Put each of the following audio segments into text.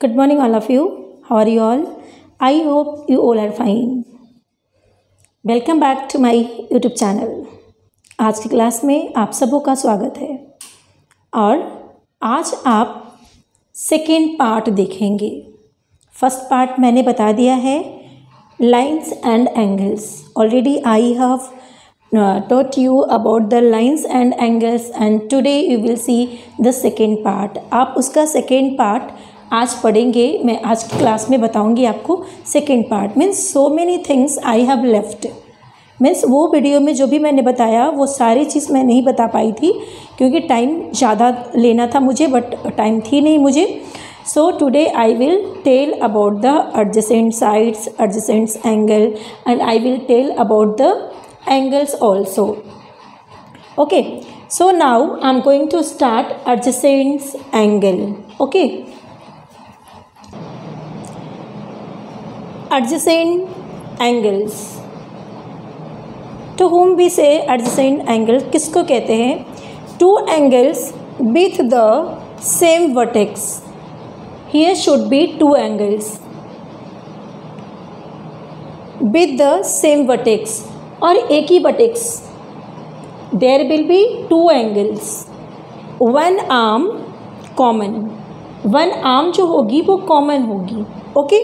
Good morning, all of you. How are you all? I hope you all are fine. Welcome back to my YouTube channel. आज की class में आप सबों का स्वागत है और आज आप सेकेंड पार्ट देखेंगे. फर्स्ट पार्ट मैंने बता दिया है lines and angles. Already I have taught you about the lines and angles and today you will see the second part. आप उसका सेकेंड पार्ट आज पढ़ेंगे. मैं आज की क्लास में बताऊंगी आपको second part. Means so many things I have left. Means वो वीडियो में जो भी मैंने बताया वो सारी चीज़ मैं नहीं बता पाई थी क्योंकि टाइम ज़्यादा लेना था मुझे, बट टाइम थी नहीं मुझे. So today I will tell about the adjacent sides, adjacent angle, and I will tell about the angles also. Okay, so now I'm going to start adjacent angle. Okay, adjacent angles. To whom we say adjacent angle, किसको कहते हैं? Two angles with the same vertex. Here should be two angles with the same vertex और एक ही vertex. There will be two angles. One arm common. One arm जो होगी वो common होगी. Okay,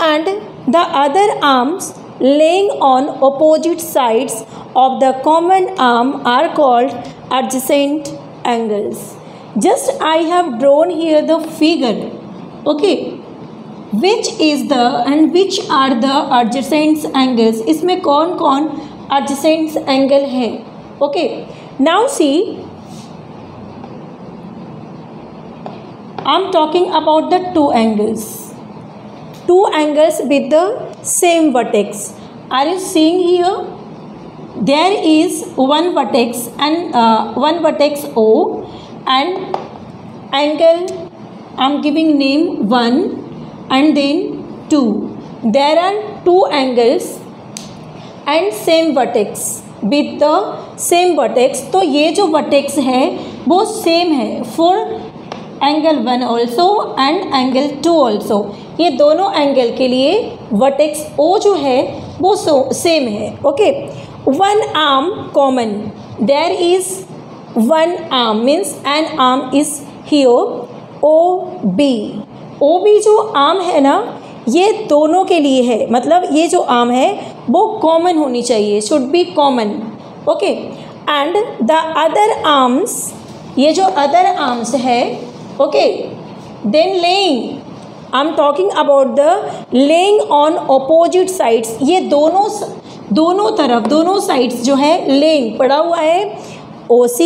and the other arms laying on opposite sides of the common arm are called adjacent angles. Just I have drawn here the figure. Okay, which is the and which are the adjacent angles. इसमें कौन कौन adjacent angle है? Okay, now see I am talking about the two angles. Two angles with the same vertex. Are you seeing here? There is one vertex and one vertex O and angle I am giving name 1 and then 2. There are two angles and same vertex with the same vertex. तो ये जो vertex है वो same है for angle 1 also and angle 2 also. ये दोनों angle के लिए vertex O जो है वो सेम है. Okay, one arm common. There is one arm means an arm is here. OB. OB जो आर्म है ना ये दोनों के लिए है. मतलब ये जो आर्म है वो कॉमन होनी चाहिए, should be common. Okay, and the other arms, ये जो अदर आर्म्स है, okay, then laying, I am talking about the laying on opposite sides. ये दोनों तरफ दोनों साइड्स जो है लेइंग पड़ा हुआ है. OC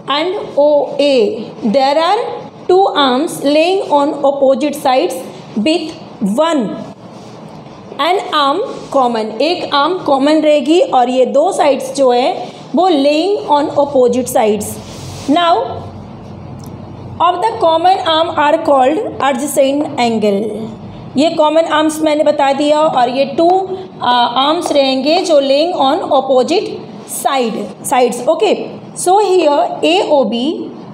and OA. There are two arms laying on opposite sides with one an arm common. एक आर्म कॉमन रहेगी और ये दो साइड्स जो है वो laying on opposite sides. Now of the common arm are called adjacent angle. ये common arms मैंने बता दिया और ये टू आर्म्स रहेंगे जो laying on opposite sides. Okay, so here AOB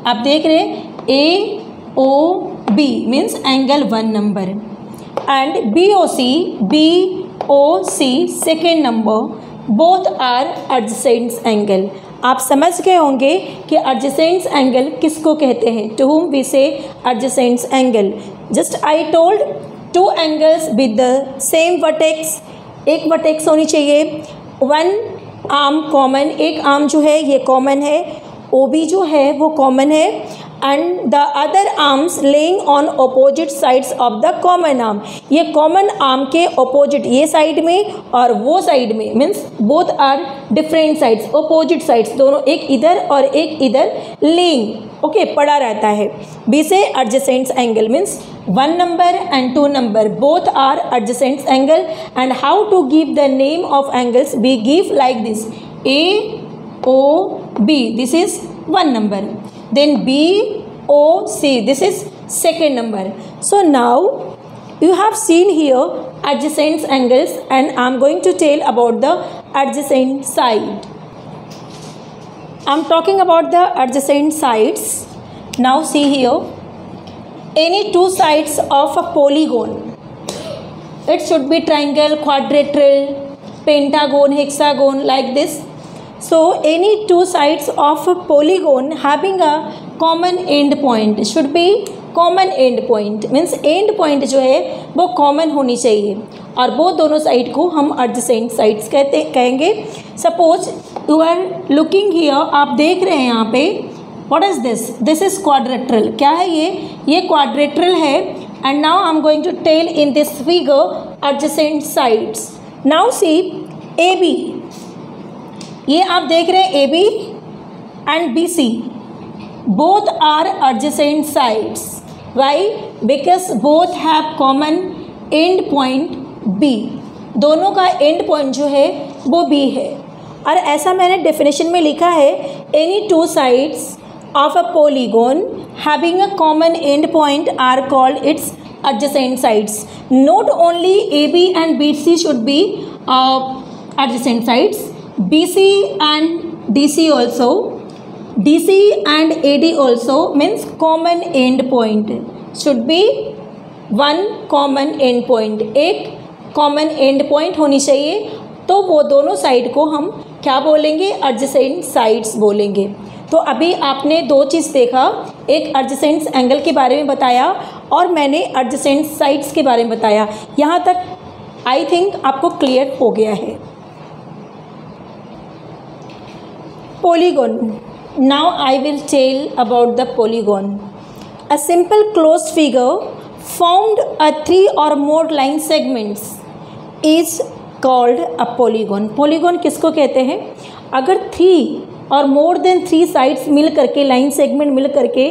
आप देख रहे हैं. AOB means angle 1 number and BOC second number. Both are adjacent angle. आप समझ गए होंगे कि adjacent angle किसको कहते हैं. To whom we say adjacent angle. Just I told two angles with the same vertex. एक vertex होनी चाहिए. One arm common. एक arm जो है ये common है. OB जो है वो common है. And the other arms laying on opposite sides of the common arm. ये कॉमन आर्म के अपोजिट, ये साइड में और वो साइड में, means both are different sides, opposite sides दोनों, एक इधर और एक इधर लेइंग. ओके, पड़ा रहता है. बी से adjacent angle means 1 number and 2 number both are adjacent angle. And how to give the name of angles? We give like this: AOB, this is 1 number. Then BOC, this is second number. So now you have seen here adjacent angles and I am going to tell about the adjacent side. I am talking about the adjacent sides. Now see here, any two sides of a polygon. It should be triangle, quadrilateral, pentagon, hexagon, like this. So any two sides of a polygon having a common end point should be common and point, means and point जो है वो common होनी चाहिए और वो दोनों side को हम एडजेसेंट साइड्स कहेंगे. Suppose you are looking here, आप देख रहे हैं यहाँ पे, what is this? This is quadrilateral. क्या है ये क्वाड्रेट्रल है. And now I am going to tell in this figure adjacent sides. Now see A B, ये आप देख रहे हैं A B and B C, both are adjacent sides. Why? Because both have common end point B. दोनों का end point जो है वो B है. और ऐसा मैंने definition में लिखा है, any two sides of a polygon having a common end point are called its adjacent sides. Not only AB and BC should be adjacent sides, BC and DC also. DC and AD also means common end point should be one common end point. एक common end point होनी चाहिए, तो वो दोनों side को हम क्या बोलेंगे? adjacent sides बोलेंगे. तो अभी आपने दो चीज़ देखा, एक adjacent एंगल के बारे में बताया और मैंने adjacent sides के बारे में बताया. यहाँ तक आई थिंक आपको क्लियर हो गया है. Polygon. Now I will tell about the polygon. A simple closed figure formed a three or more line segments is called a polygon. Polygon किसको कहते हैं? अगर 3 और more than 3 sides मिल करके, लाइन सेगमेंट मिल करके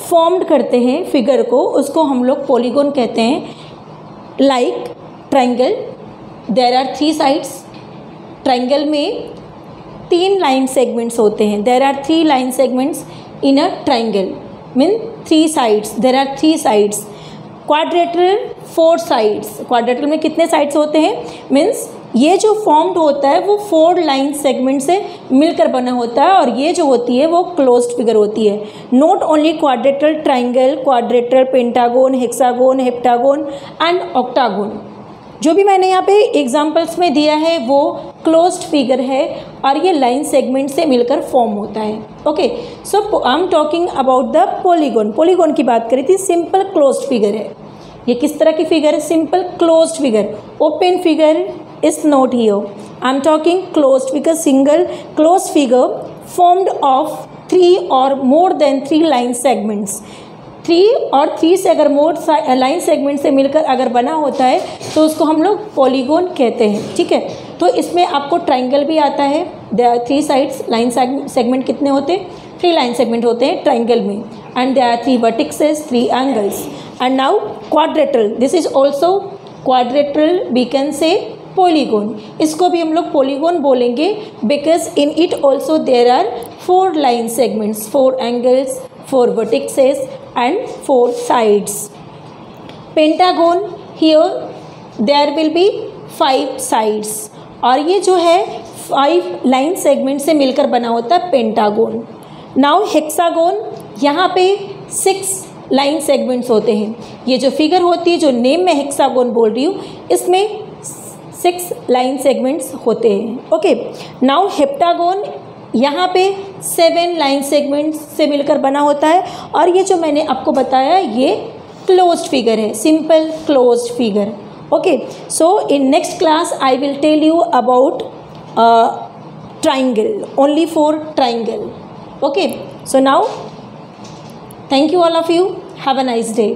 फॉर्म्ड करते हैं फिगर को, उसको हम लोग पोलीगॉन कहते हैं. Like triangle, there are 3 sides. Triangle में 3 लाइन सेगमेंट्स होते हैं. There are 3 line segments in a triangle, mean 3 sides. There are 3 sides. Quadrilateral 4 sides. Quadrilateral में कितने साइड्स होते हैं? मीन्स ये जो फॉर्म्ड होता है वो 4 लाइन सेगमेंट से मिलकर बना होता है और ये जो होती है वो क्लोज्ड फिगर होती है. Not only quadrilateral, triangle, quadrilateral, pentagon, hexagon, heptagon and octagon. जो भी मैंने यहाँ पे एग्जाम्पल्स में दिया है वो क्लोज्ड फिगर है और ये लाइन सेगमेंट से मिलकर फॉर्म होता है. Okay, so I am talking about the polygon. Polygon की बात करी थी. सिंपल क्लोज्ड फिगर है. ये किस तरह की फिगर है? Simple closed figure. Open figure is not here. I am talking closed figure. Single closed figure formed of 3 और मोर देन 3 लाइन सेगमेंट्स. 3 और 3 से अगर मोर लाइन सेगमेंट से मिलकर अगर बना होता है तो उसको हम लोग पॉलीगॉन कहते हैं. ठीक है, तो इसमें आपको ट्राइंगल भी आता है. There are 3 sides. Line segment कितने होते हैं? 3 लाइन सेगमेंट होते हैं ट्राइंगल में. And there are 3 vertices, 3 angles. And now quadrilateral, this is also quadrilateral, we can say polygon. इसको भी हम लोग पॉलीगॉन बोलेंगे because in it also there are 4 line segments, 4 angles, 4 vertices and 4 sides. Pentagon, here there will be 5 sides. और ये जो है 5 line segment से मिलकर बना होता है पेंटागोन. नाउ हेक्सागोन, यहाँ पे 6 लाइन सेगमेंट्स होते हैं. ये जो फिगर होती है, जो नेम में हेक्सागोन बोल रही हूँ, इसमें 6 लाइन सेगमेंट्स होते हैं. ओके, नाउ हेप्टागोन, यहाँ पे 7 लाइन सेगमेंट्स से मिलकर बना होता है और ये जो मैंने आपको बताया ये क्लोज्ड फिगर है. Simple closed figure. Okay, so in next class I will tell you about triangle, only for triangle. Okay, so now thank you all of you. Have a nice day.